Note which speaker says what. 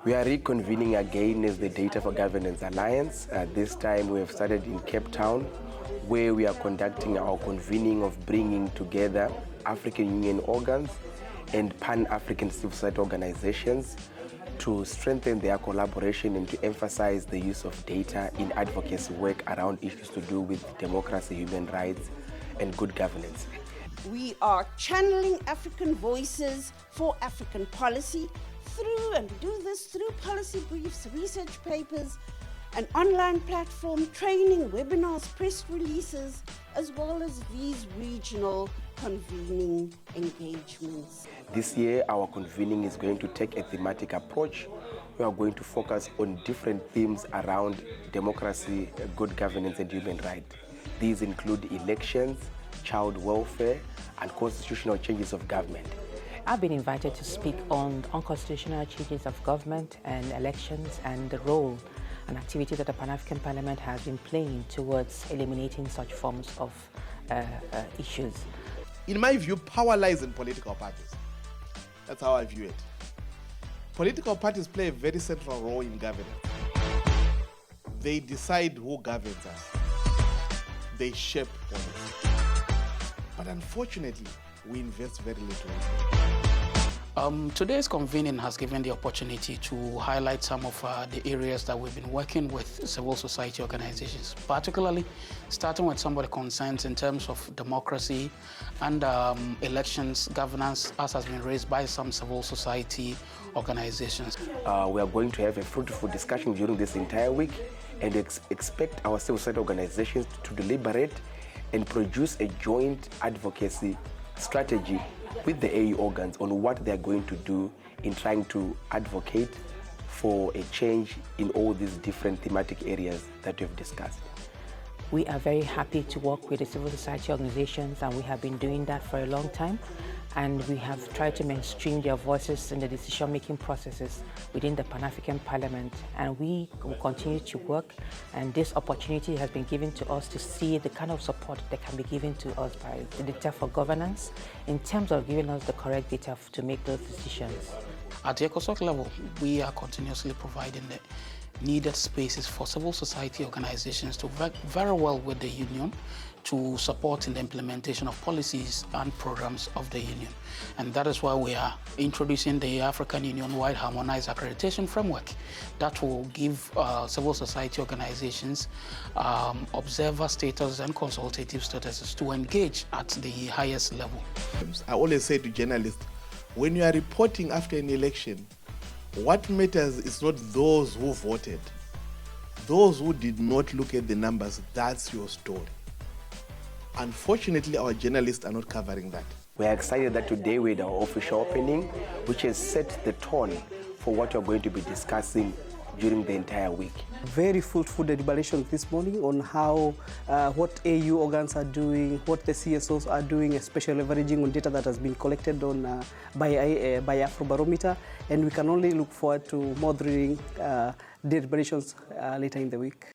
Speaker 1: We are reconvening again as the Data for Governance Alliance. This time we have started in Cape Town, where we are conducting our convening of bringing together African Union organs and Pan-African civil society organizations to strengthen their collaboration and to emphasize the use of data in advocacy work around issues to do with democracy, human rights, and good governance.
Speaker 2: We are channeling African voices for African policy through policy briefs, research papers, an online platform, training, webinars, press releases, as well as these regional convening engagements.
Speaker 1: This year, our convening is going to take a thematic approach. We are going to focus on different themes around democracy, good governance, and human rights. These include elections, child welfare, and constitutional changes of government.
Speaker 3: I've been invited to speak on unconstitutional changes of government and elections and the role and activity that the Pan-African Parliament has been playing towards eliminating such forms of issues.
Speaker 4: In my view, power lies in political parties. That's how I view it. Political parties play a very central role in governance. They decide who governs us. They shape policy. But unfortunately, we invest very little.
Speaker 5: Today's convening has given the opportunity to highlight some of the areas that we've been working with civil society organizations, particularly starting with some of the concerns in terms of democracy and elections governance, as has been raised by some civil society organizations.
Speaker 1: We are going to have a fruitful discussion during this entire week and expect our civil society organizations to deliberate and produce a joint advocacy strategy with the AU organs on what they're going to do in trying to advocate for a change in all these different thematic areas that we've discussed.
Speaker 3: We are very happy to work with the civil society organizations, and we have been doing that for a long time. And we have tried to mainstream their voices in the decision-making processes within the Pan-African Parliament. And we will continue to work, and this opportunity has been given to us to see the kind of support that can be given to us by the Data for Governance in terms of giving us the correct data to make those decisions.
Speaker 5: At the ECOSOC level, we are continuously providing the needed spaces for civil society organizations to work very well with the union to support in the implementation of policies and programs of the union. And that is why we are introducing the African Union-wide Harmonized Accreditation Framework that will give civil society organizations observer status and consultative statuses to engage at the highest level.
Speaker 4: I always say to journalists, when you are reporting after an election, what matters is not those who voted. Those who did not look at the numbers, that's your story. Unfortunately, our journalists are not covering that.
Speaker 1: We are excited that today we had our official opening, which has set the tone for what we're going to be discussing during the entire week.
Speaker 6: Very fruitful deliberation this morning on how, what AU organs are doing, what the CSOs are doing, especially leveraging on data that has been collected on by Afrobarometer, and we can only look forward to more thrilling deliberations later in the week.